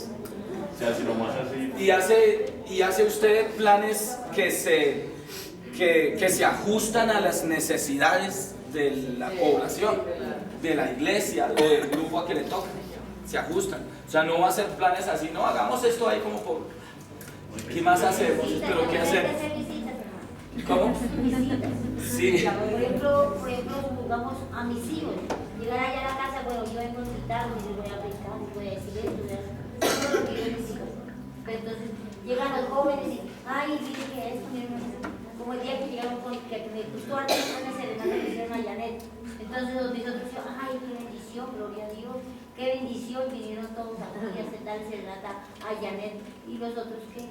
y hace usted planes que se ajustan a las necesidades de la población, de la iglesia o del grupo a que le toca. Se ajustan. O sea, no va a ser planes así, no hagamos esto ahí como por... ¿Qué más hacemos? ¿Pero qué hacemos? ¿Cómo? Sí. Por ejemplo, jugamos a mis hijos. Llegar allá a la casa, bueno, yo vengo a invitarlos y les voy a aplicar, les voy a decir esto, todo lo que yo necesito. Pero entonces llegan los jóvenes y, ay, dile que esto, como el día que llegaron con que me gustó antes una serenata que hicieron a Janet. Entonces los mis otros dijeron, ay, qué bendición, gloria a Dios, qué bendición, vinieron todos a hacer tal serenata a Janet. ¿Y los otros qué?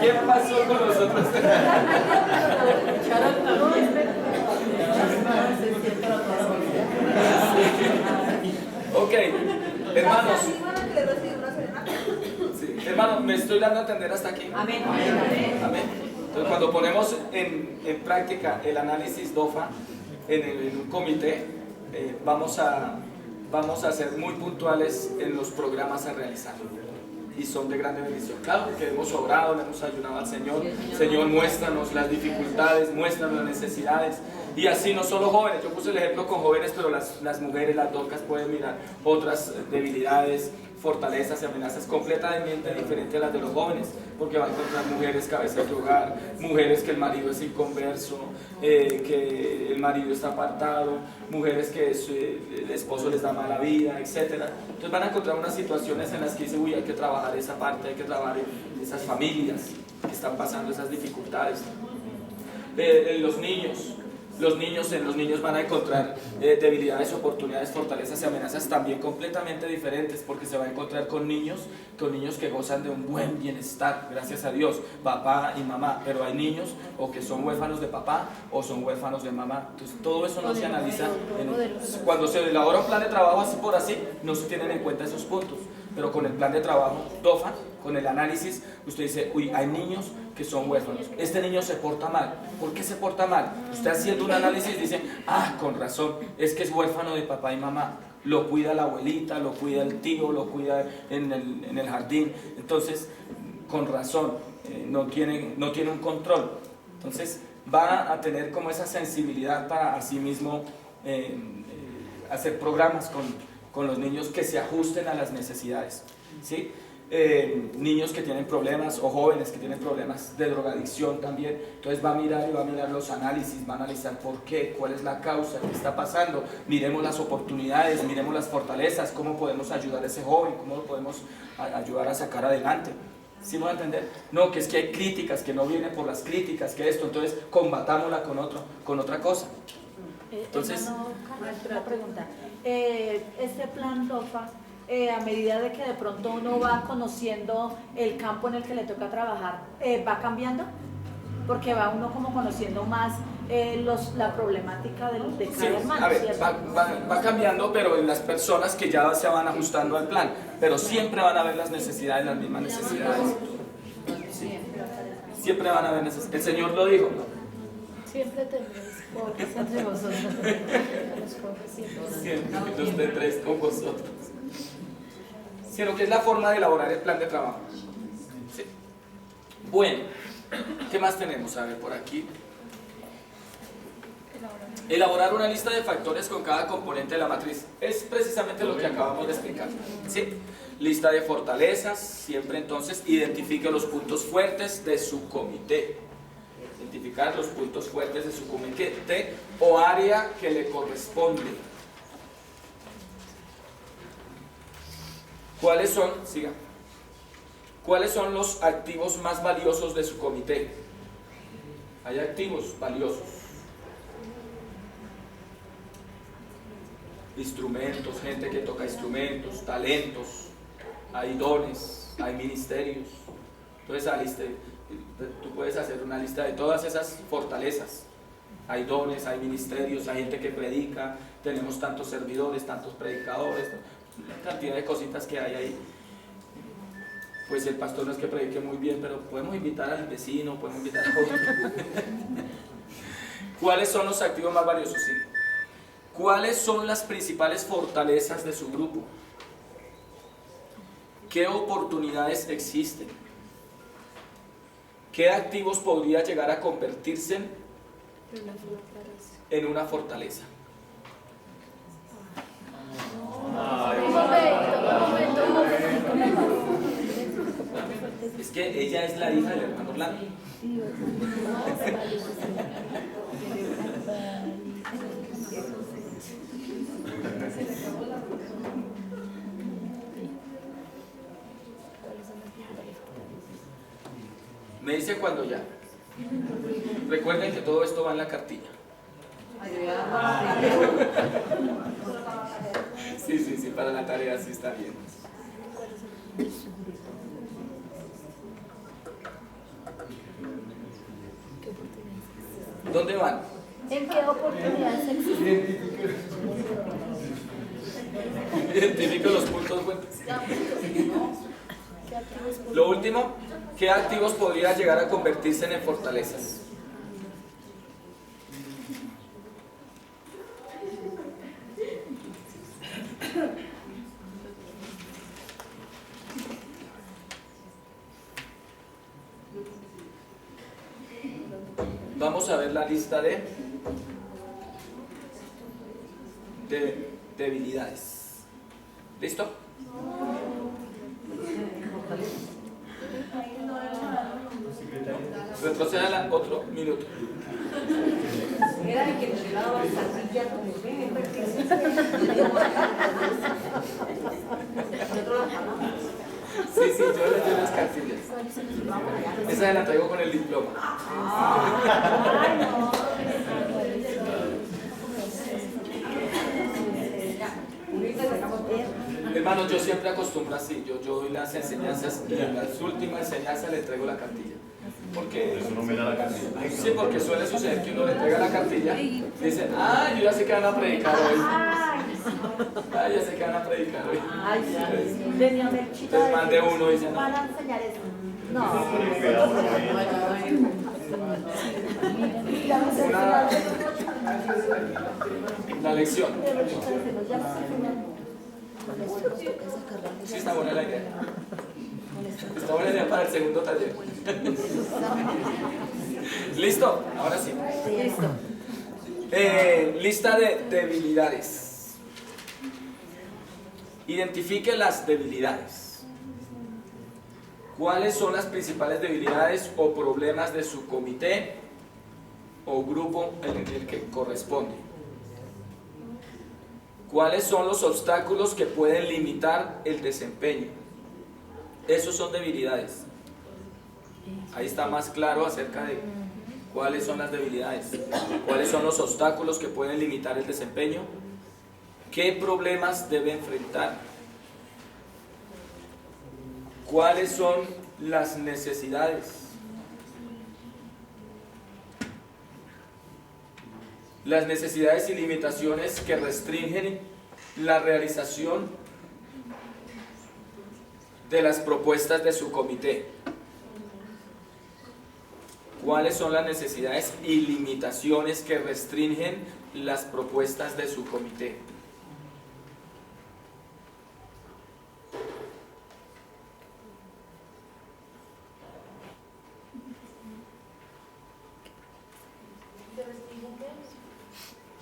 ¿Qué pasó con nosotros? Ok, hermanos. Sí, hermanos, me estoy dando a entender hasta aquí. Amén. Amén. Entonces, cuando ponemos en práctica el análisis DOFA en un comité, vamos a ser muy puntuales en los programas a realizar. Y son de grande bendición. Claro, porque hemos obrado, le hemos ayudado al Señor. Señor, muéstranos las dificultades, muéstranos las necesidades. Y así no solo jóvenes, yo puse el ejemplo con jóvenes, pero las mujeres, las docas pueden mirar otras debilidades, fortalezas y amenazas completamente diferentes a las de los jóvenes, porque van a encontrar mujeres cabezas de hogar, mujeres que el marido es inconverso, que el marido está apartado, mujeres que el esposo les da mala vida, etc. Entonces van a encontrar unas situaciones en las que dice, uy, hay que trabajar esa parte, hay que trabajar en esas familias que están pasando esas dificultades. Los niños van a encontrar debilidades, oportunidades, fortalezas y amenazas también completamente diferentes, porque se va a encontrar con niños que gozan de un buen bienestar, gracias a Dios, papá y mamá, pero hay niños o que son huérfanos de papá o son huérfanos de mamá. Entonces todo eso no se analiza, cuando se elabora un plan de trabajo así por así, no se tienen en cuenta esos puntos, pero con el plan de trabajo DOFA, con el análisis, usted dice, uy, hay niños que son huérfanos, este niño se porta mal. ¿Por qué se porta mal? Usted haciendo un análisis dice, con razón, es que es huérfano de papá y mamá, lo cuida la abuelita, lo cuida el tío, lo cuida en el jardín, entonces con razón, no tiene un control. Entonces va a tener como esa sensibilidad para así mismo hacer programas con los niños que se ajusten a las necesidades, ¿sí? Niños que tienen problemas o jóvenes que tienen problemas de drogadicción también, entonces va a mirar los análisis, va a analizar por qué, cuál es la causa, qué está pasando, miremos las oportunidades, miremos las fortalezas, cómo podemos ayudar a ese joven, cómo lo podemos ayudar a sacar adelante. ¿Sí me va a entender? No, que es que hay críticas, que no viene por las críticas, que esto, entonces combatámosla con otra cosa. Entonces, una pregunta. Este plan DOFA, a medida de que de pronto uno va conociendo el campo en el que le toca trabajar, ¿va cambiando? Porque va uno como conociendo más la problemática de cada hermano, a ver, ¿cierto? va cambiando, pero en las personas que ya se van ajustando al plan, pero siempre van a haber las necesidades, las mismas necesidades. Sí. Siempre van a haber necesidades. El Señor lo dijo. Siempre tendréis pobres entre vosotros. Los pobres siempre los tendréis con vosotros. Sino que es la forma de elaborar el plan de trabajo. Sí. Bueno, ¿qué más tenemos? A ver, por aquí. Elaborar una lista de factores con cada componente de la matriz. Es precisamente lo que acabamos de explicar. ¿Sí? Lista de fortalezas. Siempre entonces identifique los puntos fuertes de su comité. Identificar los puntos fuertes de su comité o área que le corresponde. ¿Cuáles son los activos más valiosos de su comité? Hay activos valiosos. instrumentos, gente que toca instrumentos, talentos, hay dones, hay ministerios. Entonces tú puedes hacer una lista de todas esas fortalezas. Hay dones, hay ministerios, hay gente que predica, tenemos tantos servidores, tantos predicadores, una cantidad de cositas que hay ahí. Pues el pastor no es que predique muy bien, pero podemos invitar al vecino, podemos invitar a otro. ¿Cuáles son los activos más valiosos? Sí. ¿Cuáles son las principales fortalezas de su grupo? ¿Qué oportunidades existen? ¿Qué activos podría llegar a convertirse en una fortaleza? Un momento. Es que ella es la hija del hermano Orlando. Me dice cuando ya. Recuerden que todo esto va en la cartilla. Sí, para la tarea sí está bien. ¿Dónde van? ¿En qué oportunidades existen? Identifico los puntos buenos. Lo último, ¿qué activos podría llegar a convertirse en fortalezas? Vamos a ver la lista de debilidades. ¿Listo? Retroceda otro minuto. Era de que nos daba salsilla como ven, Sí, yo le doy las cartillas. Esa se la traigo con el diploma. Hermanos, yo siempre acostumbro así. Yo doy las enseñanzas y en las últimas enseñanzas le traigo la cartilla. Porque eso no me da la cartilla. Sí, porque suele suceder que uno le entrega la cartilla y dice, yo ya sé que van a predicar hoy. Ya sé que van a predicar hoy. Venía Melchita. Entonces más de uno dice, no. Van a enseñar eso. No. Una lección. Sí, está buena la idea. Está buena idea para el segundo taller. ¿Listo? Ahora sí. Listo. Lista de debilidades. Identifique las debilidades. ¿Cuáles son las principales debilidades o problemas de su comité o grupo en el que corresponde? ¿Cuáles son los obstáculos que pueden limitar el desempeño? Esos son debilidades. Ahí está más claro acerca de cuáles son las debilidades, cuáles son los obstáculos que pueden limitar el desempeño, qué problemas debe enfrentar, cuáles son las necesidades, y limitaciones que restringen la realización de las propuestas de su comité. ¿Cuáles son las necesidades y limitaciones que restringen las propuestas de su comité?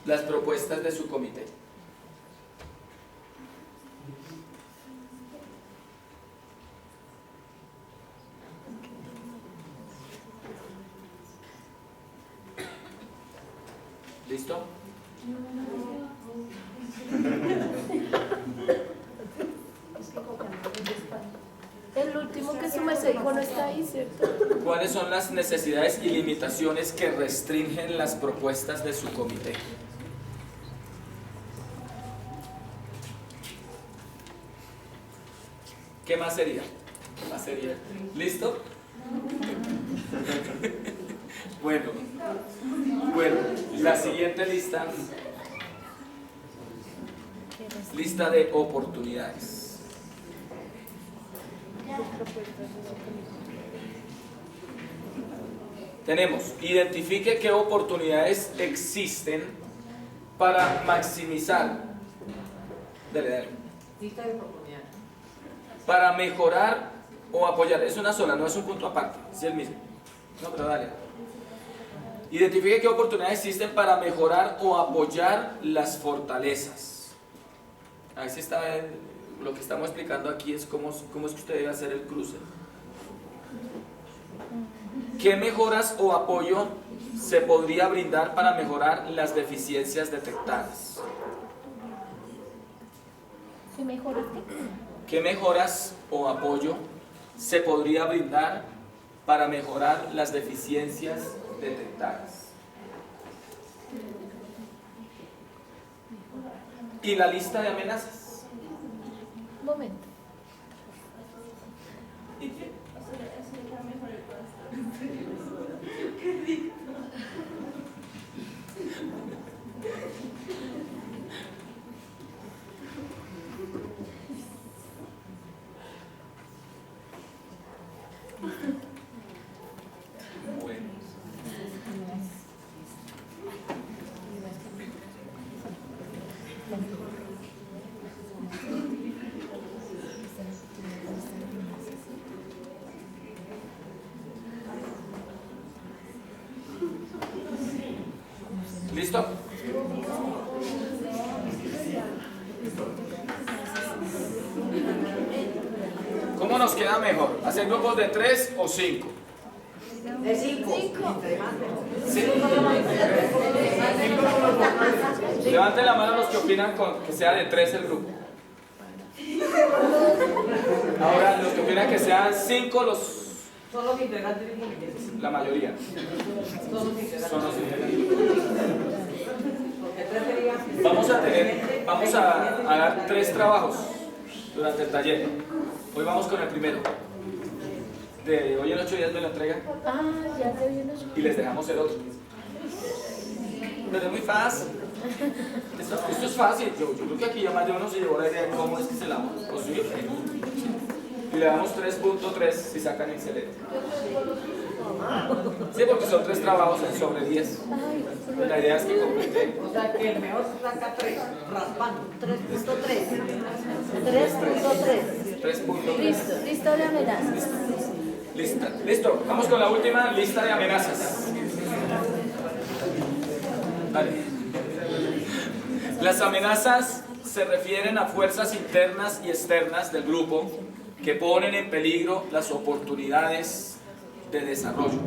Las propuestas de su comité. ¿Listo? El último que su merced dijo no está ahí, ¿cierto? ¿Cuáles son las necesidades y limitaciones que restringen las propuestas de su comité? ¿Qué más sería? Más sería. ¿Listo? Bueno, la siguiente lista. Lista de oportunidades. Tenemos, identifique qué oportunidades existen para maximizar. Dale. Lista de oportunidades. Para mejorar o apoyar. Es una sola, no es un punto aparte, es el mismo. No, pero dale. Identifique qué oportunidades existen para mejorar o apoyar las fortalezas. A ver si está lo que estamos explicando aquí es cómo es que usted debe hacer el cruce. ¿Qué mejoras o apoyo se podría brindar para mejorar las deficiencias detectadas? ¿Qué mejoras? ¿Qué mejoras o apoyo se podría brindar para mejorar las deficiencias detectadas? Y la lista de amenazas. Un momento. Bueno. ¿Listo? ¿Cómo nos queda mejor? ¿Hacer grupos de 3 o 5? De 5. Levanten la mano los que opinan que sea de 3 el grupo. Ahora, los que opinan que sean 5 Son los integrantes del comité. la mayoría. Son los integrantes. Son los integrantes. Porque 3 sería. Vamos a dar 3 trabajos durante el taller. Hoy vamos con el primero. De hoy en 8 días me lo entregan Ah, ya te vi unos. y les dejamos el otro. Pero es muy fácil. Esto es fácil. Yo creo que aquí ya más de uno se llevó la idea de cómo es que se la vamos a construir. Y le damos 3.3 si sacan excelente. Sí, porque son 3 trabajos sobre 10. Pues la idea es que completen. O sea, que el mejor saca 3, raspando. 3.3. 3.3. Listo, lista de amenazas. Listo. Vamos con la última lista de amenazas. Dale. Las amenazas se refieren a fuerzas internas y externas del grupo que ponen en peligro las oportunidades de desarrollo.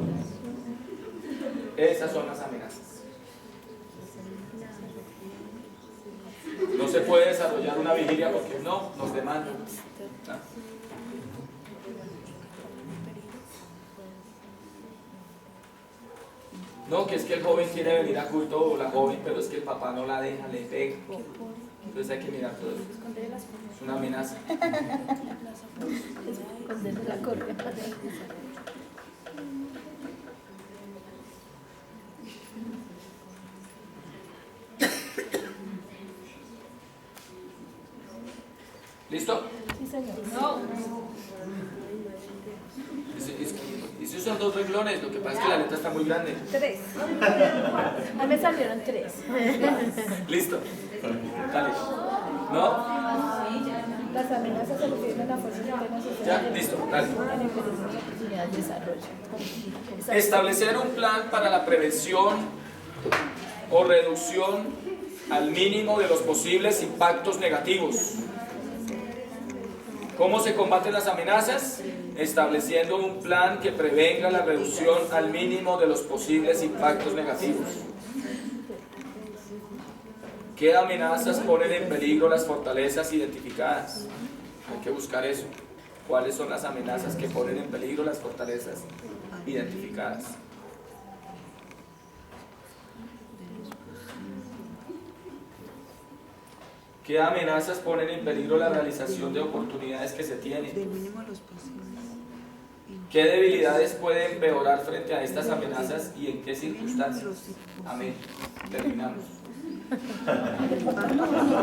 Esas son las amenazas. No se puede desarrollar una vigilia porque no, nos demandan. No, que es que el joven quiere venir a culto o la joven, pero es que el papá no la deja, le pega. Entonces hay que mirar todo eso. Es una amenaza. Esconder la correa. ¿Listo? Sí, señor. Y si son 2 renglones, lo que pasa es que la letra está muy grande. 3. A mí me salieron 3. Listo. Dale. ¿No? Las amenazas se refieren a la fuerza interna social. Ya, listo, dale. Oportunidad de desarrollo. Establecer un plan para la prevención o reducción al mínimo de los posibles impactos negativos. ¿Cómo se combaten las amenazas? Estableciendo un plan que prevenga la reducción al mínimo de los posibles impactos negativos. ¿Qué amenazas ponen en peligro las fortalezas identificadas? Hay que buscar eso. ¿Cuáles son las amenazas que ponen en peligro las fortalezas identificadas? ¿Qué amenazas ponen en peligro la realización de oportunidades que se tienen? ¿Qué debilidades pueden empeorar frente a estas amenazas y en qué circunstancias? Amén. Terminamos.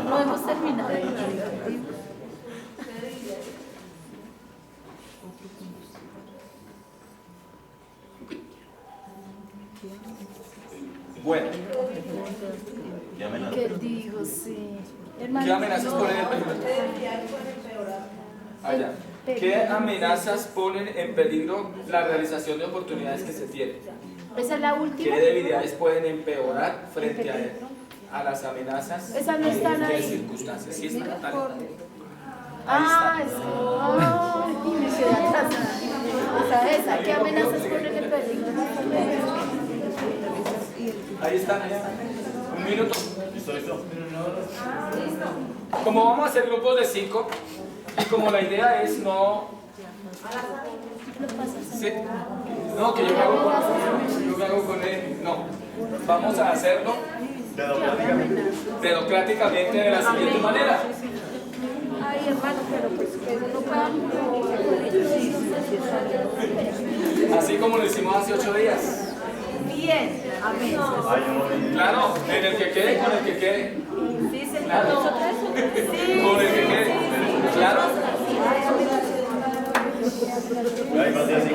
No hemos terminado. Bueno, ¿Qué digo? Sí. ¿qué amenazas ponen en peligro? Allá. ¿Qué amenazas ponen en peligro la realización de oportunidades que se tienen? Esa es la última. ¿Qué debilidades pueden empeorar frente a las amenazas? Esa no están ¿En qué ahí. circunstancias? Sí están, Natalia. Ah, es que me quedé atrás. O sea, esa, ¿qué amenazas ponen en peligro? Ahí están. Un minuto. ¿Listo, listo? Como vamos a hacer grupos de 5 y como la idea es no... Sí. No, que yo me hago con él. No. Vamos a hacerlo democráticamente de la siguiente manera. Ay, hermano, pero pues que no puedan. Así como lo hicimos hace 8 días. Bien, amén. Claro, en el que quede, con el que quede. Sí, Señor. Claro. Sí. Con el que quede. Claro. Ahí va, así.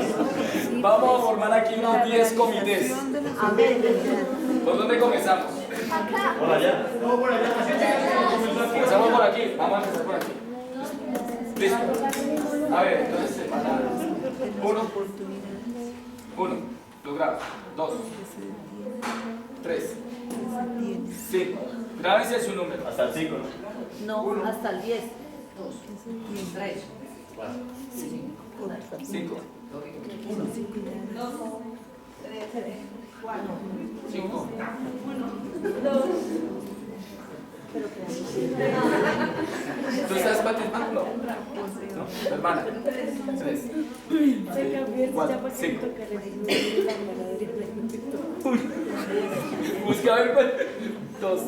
Vamos a formar aquí unos 10 comités. Amén. ¿Por dónde comenzamos? Por allá. Comenzamos por aquí. Vamos a empezar por aquí. Listo. A ver, entonces separar. 1. Logrado. 2. 3. 5. Grábense su número. Hasta el 5, ¿no? No, hasta el 10. 3. 5. 5. ¿Tú estás participando? No. Hermana. 3. 4. 5. Busca a ver cuál. 2.